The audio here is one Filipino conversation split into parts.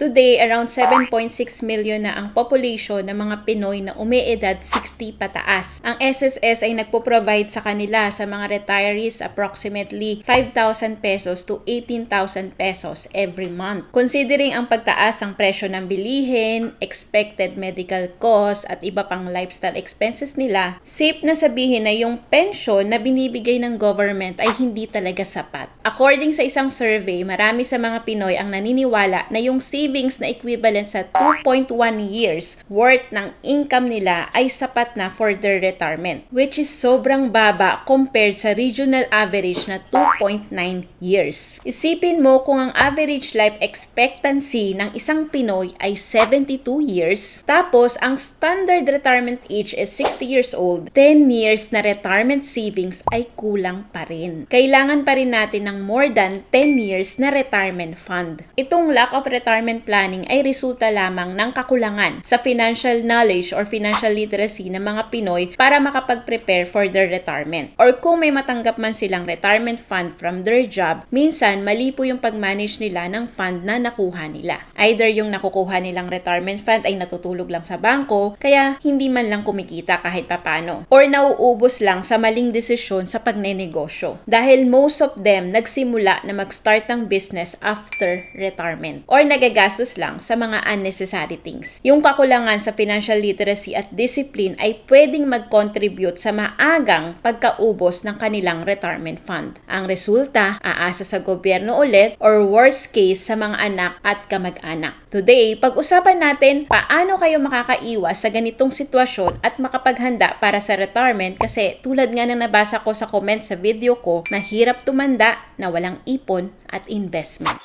Today, around 7.6 million na ang population ng mga Pinoy na umeedad 60 pataas. Ang SSS ay nagpo-provide sa kanila sa mga retirees approximately 5,000 pesos to 18,000 pesos every month. Considering ang pagtaas ng presyo ng bilihin, expected medical costs at iba pang lifestyle expenses nila, safe na sabihin na yung pension na binibigay ng government ay hindi talaga sapat. According sa isang survey, marami sa mga Pinoy ang naniniwala na yung savings na equivalent sa 2.1 years worth ng income nila ay sapat na for their retirement, which is sobrang baba compared sa regional average na 2.9 years. Isipin mo kung ang average life expectancy ng isang Pinoy ay 72 years, tapos ang standard retirement age is 60 years old, 10 years na retirement savings ay kulang pa rin. Kailangan pa rin natin ng more than 10 years na retirement fund. Itong lack of retirement planning ay resulta lamang ng kakulangan sa financial knowledge or financial literacy ng mga Pinoy para makapag-prepare for their retirement. Or kung may matanggap man silang retirement fund from their job, minsan mali po yung pag-manage nila ng fund na nakuha nila. Either yung nakukuha nilang retirement fund ay natutulog lang sa bangko, kaya hindi man lang kumikita kahit papano. Or nauubos lang sa maling desisyon sa pagnenegosyo. Dahil most of them nagsimula na mag-start ng business after retirement. Or nagagastos lang sa mga unnecessary things. Yung kakulangan sa financial literacy at discipline ay pwedeng mag-contribute sa maagang pagkaubos ng kanilang retirement fund. Ang resulta, aasa sa gobyerno ulit or worst case sa mga anak at kamag-anak. Today, pag-usapan natin paano kayo makakaiwas sa ganitong sitwasyon at makapaghanda para sa retirement kasi tulad nga ng nabasa ko sa comment sa video ko, mahirap tumanda na walang ipon at investment.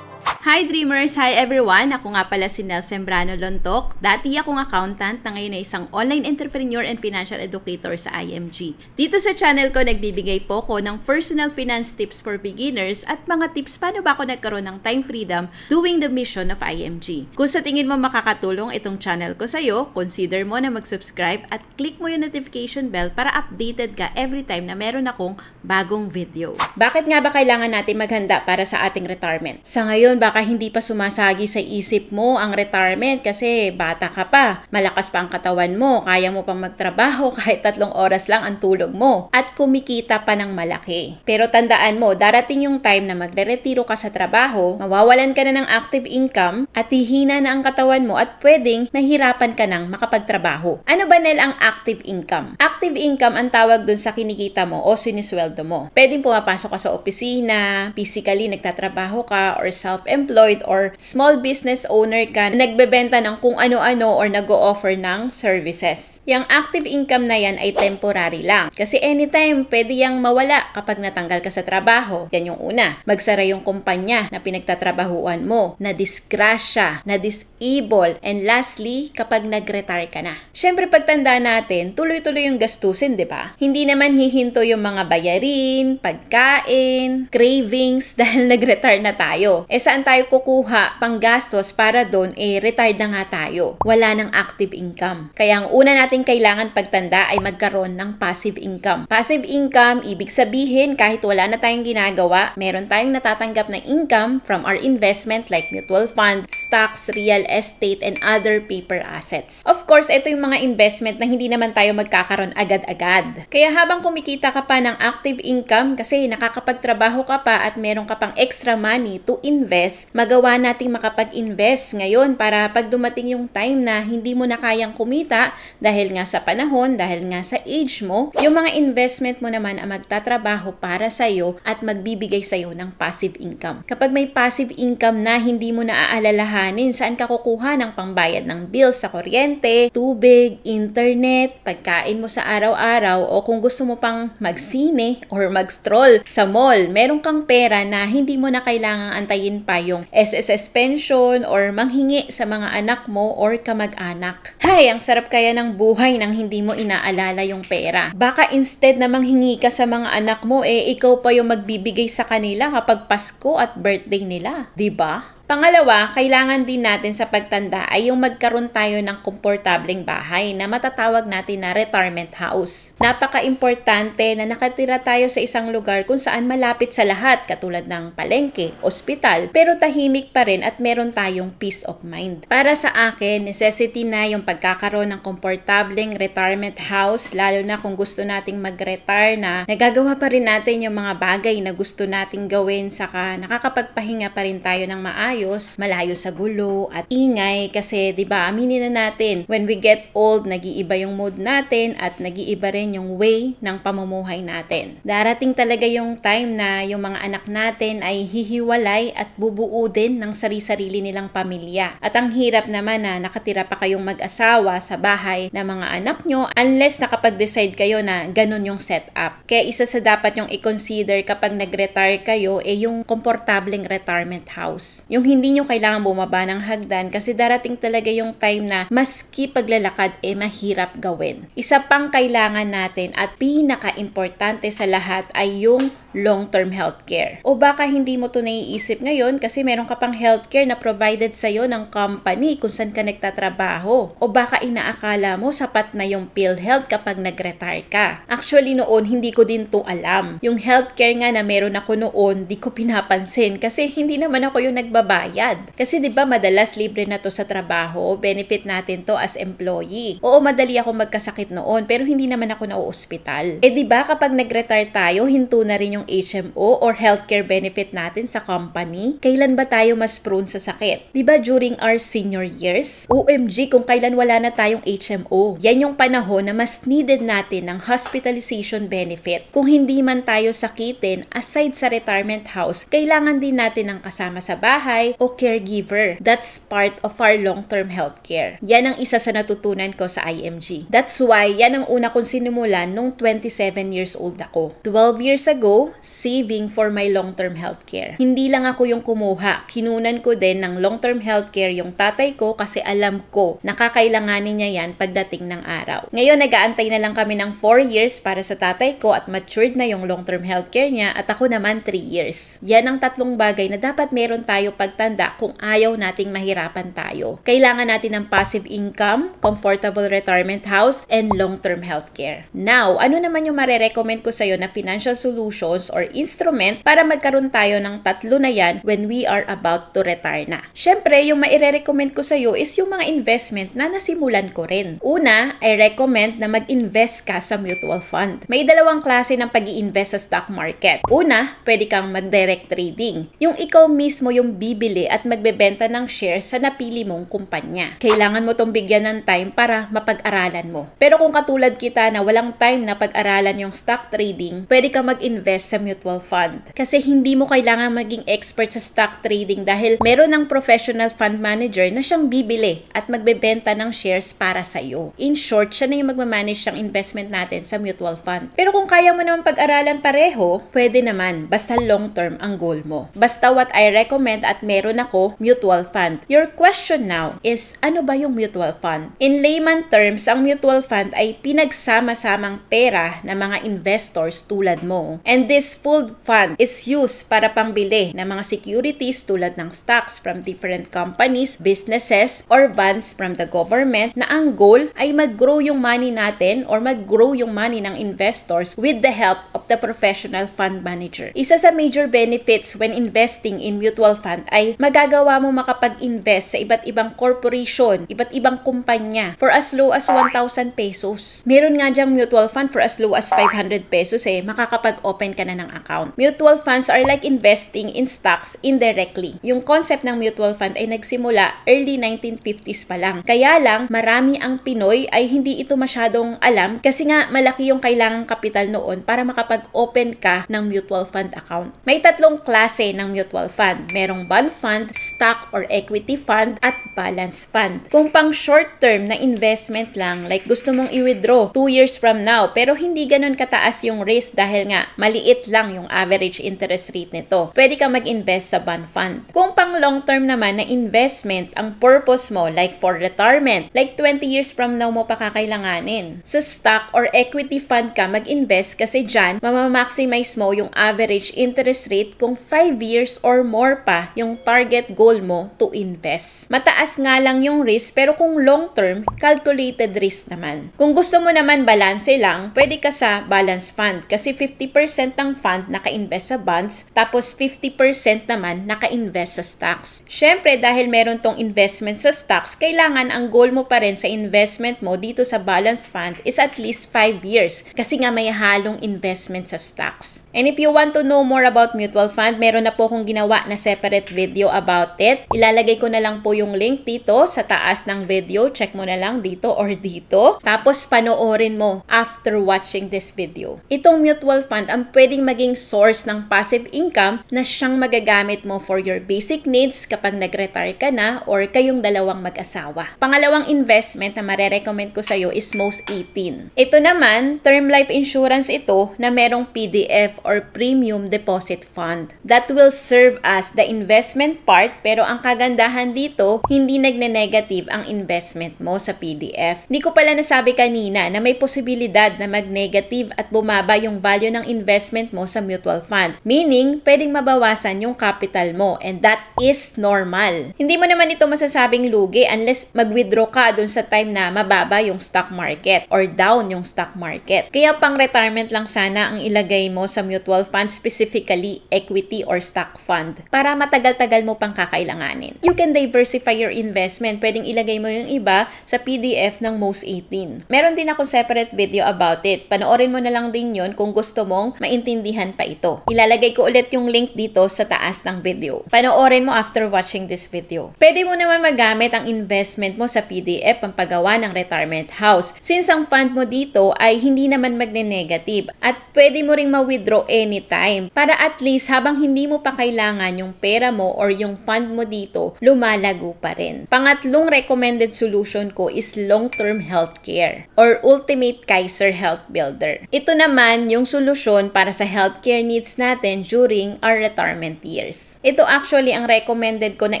Hi Dreamers! Hi everyone! Ako nga pala si Nel Sembrano Lontok. Dati akong accountant na ngayon ay isang online entrepreneur and financial educator sa IMG. Dito sa channel ko, nagbibigay po ko ng personal finance tips for beginners at mga tips paano ba ako nagkaroon ng time freedom doing the mission of IMG. Kung sa tingin mo makakatulong itong channel ko sa'yo, consider mo na mag-subscribe at click mo yung notification bell para updated ka every time na meron akong bagong video. Bakit nga ba kailangan natin maghanda para sa ating retirement? Sa ngayon, baka hindi pa sumasagi sa isip mo ang retirement kasi bata ka pa, malakas pa ang katawan mo, kaya mo pang magtrabaho kahit 3 oras lang ang tulog mo at kumikita pa ng malaki. Pero tandaan mo, darating yung time na magre-retiro ka sa trabaho, mawawalan ka na ng active income at hihina na ang katawan mo at pwedeng mahirapan ka ng makapagtrabaho. Ano ba Nel ang active income? Active income ang tawag dun sa kinikita mo o sinisweldo mo. Pwedeng pumapasok ka sa opisina, physically nagtatrabaho ka or self-employed or small business owner ka na nagbebenta ng kung ano-ano or nag-o-offer ng services. Yung active income na yan ay temporary lang. Kasi anytime, pwede yang mawala kapag natanggal ka sa trabaho. Yan yung una. Magsara yung kumpanya na pinagtatrabahuan mo, na-disgrasya, na-disable, and lastly, kapag nag-retire ka na. Siyempre, pagtanda natin, tuloy-tuloy yung gastusin, di ba? Hindi naman hihinto yung mga bayarin, pagkain, cravings dahil nag-retire na tayo. Saan tayo kukuha pang gastos para doon retired na nga tayo. Wala ng active income. Kaya ang una natin kailangan pagtanda ay magkaroon ng passive income. Passive income, ibig sabihin kahit wala na tayong ginagawa, meron tayong natatanggap na income from our investment like mutual fund, stocks, real estate, and other paper assets. Of course, ito yung mga investment na hindi naman tayo magkakaroon agad-agad. Kaya habang kumikita ka pa ng active income kasi nakakapagtrabaho ka pa at meron ka pang extra money to invest, magawa nating makapag-invest ngayon para pag dumating yung time na hindi mo na kayang kumita dahil nga sa panahon, dahil nga sa age mo, yung mga investment mo naman ang magtatrabaho para sa'yo at magbibigay sa'yo ng passive income. Kapag may passive income na hindi mo na aalalahanin saan ka kukuha ng pangbayad ng bills sa kuryente, tubig, internet, pagkain mo sa araw-araw o kung gusto mo pang magsine or mag-stroll sa mall, meron kang pera na hindi mo na kailangang antayin pa yung SSS pension or manghingi sa mga anak mo or kamag-anak. Hay, ang sarap kaya ng buhay nang hindi mo inaalala yung pera. Baka instead na manghingi ka sa mga anak mo, ikaw pa yung magbibigay sa kanila kapag Pasko at birthday nila. 'Di ba? Pangalawa, kailangan din natin sa pagtanda ay yung magkaroon tayo ng komportableng bahay na matatawag natin na retirement house. Napaka-importante na nakatira tayo sa isang lugar kung saan malapit sa lahat katulad ng palengke, ospital, pero tahimik pa rin at meron tayong peace of mind. Para sa akin, necessity na yung pagkakaroon ng komportableng retirement house, lalo na kung gusto nating mag-retire na nagagawa pa rin natin yung mga bagay na gusto nating gawin, saka nakakapagpahinga pa rin tayo ng maayos, malayo sa gulo at ingay kasi 'di ba, aminin na natin, when we get old, nag-iiba yung mood natin at nag-iiba rin yung way ng pamumuhay natin. Darating talaga yung time na yung mga anak natin ay hihiwalay at bubuo din ng sarili-sarili nilang pamilya. At ang hirap naman na nakatira pa kayong mag-asawa sa bahay ng mga anak nyo unless nakapag-decide kayo na ganun yung setup. Kaya isa sa dapat yung i-consider kapag nag-retire kayo yung komportableng retirement house. Yung hindi nyo kailangan bumaba ng hagdan kasi darating talaga yung time na maski paglalakad mahirap gawin. Isa pang kailangan natin at pinaka-importante sa lahat ay yung long-term healthcare. O baka hindi mo to naiisip ngayon kasi meron ka pang healthcare na provided sa'yo ng company kung saan ka nagtatrabaho. O baka inaakala mo sapat na yung PhilHealth kapag nag-retire ka. Actually noon, hindi ko din to alam. Yung healthcare nga na meron ako noon, di ko pinapansin kasi hindi naman ako yung nagbabayad. Kasi di ba madalas libre na to sa trabaho, benefit natin to as employee. Oo, madali ako magkasakit noon pero hindi naman ako na-ospital. Di ba kapag nag-retire tayo, hinto na rin yung HMO or healthcare benefit natin sa company? Kailan ba tayo mas prone sa sakit? Diba during our senior years? OMG kung kailan wala na tayong HMO. Yan yung panahon na mas needed natin ng hospitalization benefit. Kung hindi man tayo sakitin, aside sa retirement house, kailangan din natin ng kasama sa bahay o caregiver. That's part of our long-term healthcare. Yan ang isa sa natutunan ko sa IMG. That's why yan ang una kong sinimulan nung 27 years old ako. 12 years ago, saving for my long-term healthcare. Hindi lang ako yung kumuha. Kinunan ko din ng long-term healthcare yung tatay ko kasi alam ko nakakailanganin niya yan pagdating ng araw. Ngayon, nag-aantay na lang kami ng 4 years para sa tatay ko at matured na yung long-term healthcare niya at ako naman 3 years. Yan ang tatlong bagay na dapat meron tayo pagtanda kung ayaw nating mahirapan tayo. Kailangan natin ng passive income, comfortable retirement house, and long-term healthcare. Now, ano naman yung marerecommend ko sa'yo na financial solutions or instrument para magkaroon tayo ng tatlo na yan when we are about to retire na? Syempre, yung maire-recommend ko sa'yo is yung mga investment na nasimulan ko rin. Una, I recommend na mag-invest ka sa mutual fund. May dalawang klase ng pag-i-invest sa stock market. Una, pwede kang mag-direct trading. Yung ikaw mismo yung bibili at magbebenta ng shares sa napili mong kumpanya. Kailangan mo tong bigyan ng time para mapag-aralan mo. Pero kung katulad kita na walang time na pag-aralan yung stock trading, pwede ka mag-invest sa mutual fund. Kasi hindi mo kailangan maging expert sa stock trading dahil meron ng professional fund manager na siyang bibili at magbebenta ng shares para sa iyo. In short, siya na yung magmamanage ng investment natin sa mutual fund. Pero kung kaya mo naman pag-aralan pareho, pwede naman. Basta long term ang goal mo. Basta what I recommend at meron ako, mutual fund. Your question now is, ano ba yung mutual fund? In layman terms, ang mutual fund ay pinagsama-samang pera ng mga investors tulad mo. And this pooled fund is used para pangbili ng mga securities tulad ng stocks from different companies, businesses, or bonds from the government na ang goal ay mag-grow yung money natin or mag-grow yung money ng investors with the help of the professional fund manager. Isa sa major benefits when investing in mutual fund ay magagawa mo makapag-invest sa iba't ibang corporation, iba't ibang kumpanya for as low as 1,000 pesos. Meron nga dyang mutual fund for as low as 500 pesos makakapag-open ka na ng account. Mutual funds are like investing in stocks indirectly. Yung concept ng mutual fund ay nagsimula early 1950s pa lang. Kaya lang, marami ang Pinoy ay hindi ito masyadong alam kasi nga malaki yung kailangang kapital noon para makapag-open ka ng mutual fund account. May tatlong klase ng mutual fund. Merong bond fund, stock or equity fund, at balance fund. Kung pang short term na investment lang, like gusto mong i-withdraw 2 years from now, pero hindi ganun kataas yung risk dahil nga maliit lang yung average interest rate nito, pwede ka mag-invest sa bond fund. Kung pang long term naman na investment, ang purpose mo, like for retirement, like 20 years from now mo pa kakailanganin. Sa stock or equity fund ka mag-invest kasi dyan, mamamaximize mo yung average interest rate kung 5 years or more pa yung target goal mo to invest. Mataas nga lang yung risk, pero kung long term, calculated risk naman. Kung gusto mo naman balanse lang, pwede ka sa balance fund kasi 50% ng fund naka-invest sa bonds, tapos 50% naman naka-invest sa stocks. Syempre, dahil meron tong investment sa stocks, kailangan ang goal mo pa rin sa investment mo dito sa balance fund is at least 5 years kasi nga may halong investment sa stocks. And if you want to know more about mutual fund, meron na po akong ginawa na separate video about it. Ilalagay ko na lang po yung link dito sa taas ng video. Check mo na lang dito or dito. Tapos panoorin mo after watching this video. Itong mutual fund ang pwedeng maging source ng passive income na siyang magagamit mo for your basic needs kapag nag-retire ka na or kayong dalawang mag-asawa. Pangalawang investment na marerecommend ko sa'yo is Most 18. Ito naman, term life insurance ito na merong PDF or Premium Deposit Fund. That will serve as the investment part, pero ang kagandahan dito, hindi nagne-negative ang investment mo sa PDF. Hindi ko pala nasabi kanina na may posibilidad na mag-negative at bumaba yung value ng investment mo sa mutual fund. Meaning, pwedeng mabawasan yung capital mo and that is normal. Hindi mo naman ito masasabing lugi unless mag-withdraw ka dun sa time na mababa yung stock market or down yung stock market. Kaya pang retirement lang sana ang ilagay mo sa mutual fund, specifically equity or stock fund, para matagal-tagal mo pang kakailanganin. You can diversify your investment. Pwedeng ilagay mo yung iba sa PDF ng Most 18. Meron din akong separate video about it. Panoorin mo na lang din yun kung gusto mong maintindihan pa ito. Ilalagay ko ulit yung link dito sa taas ng video. Panoorin mo after watching this video. Pwede mo naman magamit ang investment mo sa PDF pang paggawa ng retirement house. Since ang fund mo dito ay hindi naman magne-negative at pwede mo ring ma-withdraw anytime para at least habang hindi mo pa kailangan yung pera mo or yung fund mo dito, lumalago pa rin. Pangatlong recommended solution ko is long-term healthcare or Ultimate Kaiser Health Builder. Ito naman yung solusyon para sa healthcare needs natin during our retirement years. Ito actually ang recommended ko na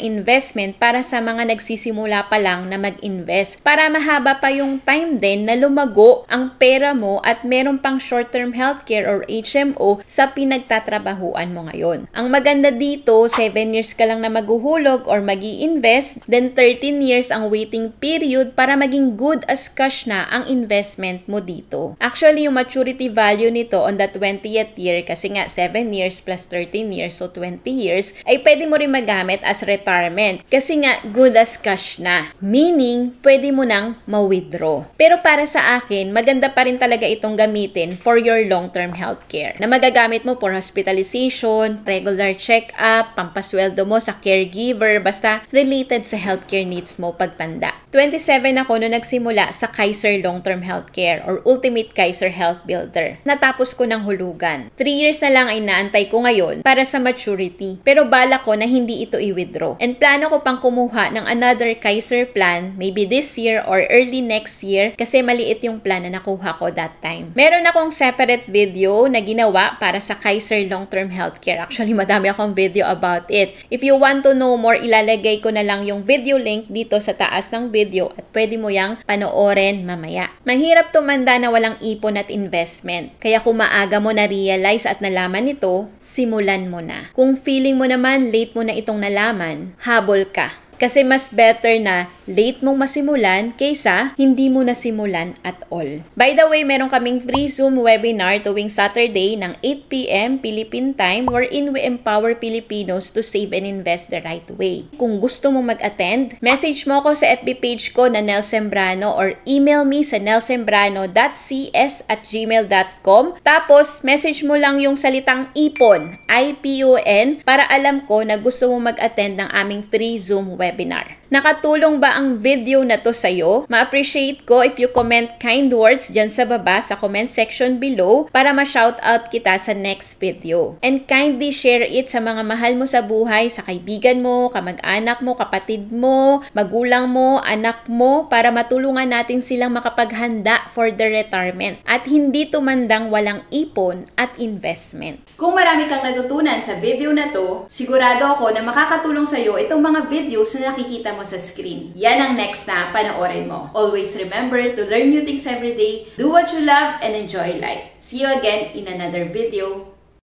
investment para sa mga nagsisimula pa lang na mag-invest para mahaba pa yung time din na lumago ang pera mo at meron pang short-term healthcare or HMO sa pinagtatrabahuan mo ngayon. Ang maganda dito, 7 years ka lang na maghuhulog or mag-i-invest, then 13 years ang waiting period para maging good as cash na ang investment mo dito. Actually, yung maturity value nito on the 20th year, kasi nga 7 years plus 13 years, so 20 years, ay pwede mo rin magamit as retirement kasi nga good as cash na. Meaning, pwede mo nang ma-withdraw. Pero para sa akin, maganda pa rin talaga itong gamitin for your long-term healthcare na magagamit mo for hospitalization, regular check-up, pampasweldo mo sa caregiver, basta related sa healthcare needs mo pagtanda. 27 ako nung nagsimula sa Kaiser Long-Term Healthcare or Ultimate Kaiser Health Builder. Natapos ko ng hulugan. 3 years na lang ay naantay ko ngayon para sa maturity. Pero bala ko na hindi ito i-withdraw. And plano ko pang kumuha ng another Kaiser plan, maybe this year or early next year kasi maliit yung plan na nakuha ko that time. Meron akong separate video na ginawa para sa Kaiser Long-Term Healthcare. Actually, madami akong video about it. If you want to know more, ilalagay ko na lang yung video link dito sa taas ng video at pwede mo yang panoorin mamaya. Mahirap tumanda na walang ipon at investment. Kaya kung maaga mo na-realize at nalaman ito, simulan mo na. Kung feeling mo naman late mo na itong nalaman, habol ka. Kasi mas better na late mong masimulan kaysa hindi mo nasimulan at all. By the way, meron kaming free Zoom webinar tuwing Saturday ng 8 p.m. Philippine time wherein we empower Filipinos to save and invest the right way. Kung gusto mo mag-attend, message mo ko sa FB page ko na Nel Sembrano or email me sa nelsembrano.cs@gmail.com. Tapos, message mo lang yung salitang ipon, IPON, para alam ko na gusto mo mag-attend ng aming free Zoom webinar. Nakatulong ba ang video na to sa'yo? Ma-appreciate ko if you comment kind words dyan sa baba sa comment section below para ma-shoutout kita sa next video. And kindly share it sa mga mahal mo sa buhay, sa kaibigan mo, kamag-anak mo, kapatid mo, magulang mo, anak mo, para matulungan natin silang makapaghanda for their retirement at hindi tumandang walang ipon at investment. Kung marami kang natutunan sa video na to, sigurado ako na makakatulong sa'yo itong mga videos na nakikita mo sa screen. Yan ang next na panoorin mo. Always remember to learn new things every day, do what you love, and enjoy life. See you again in another video.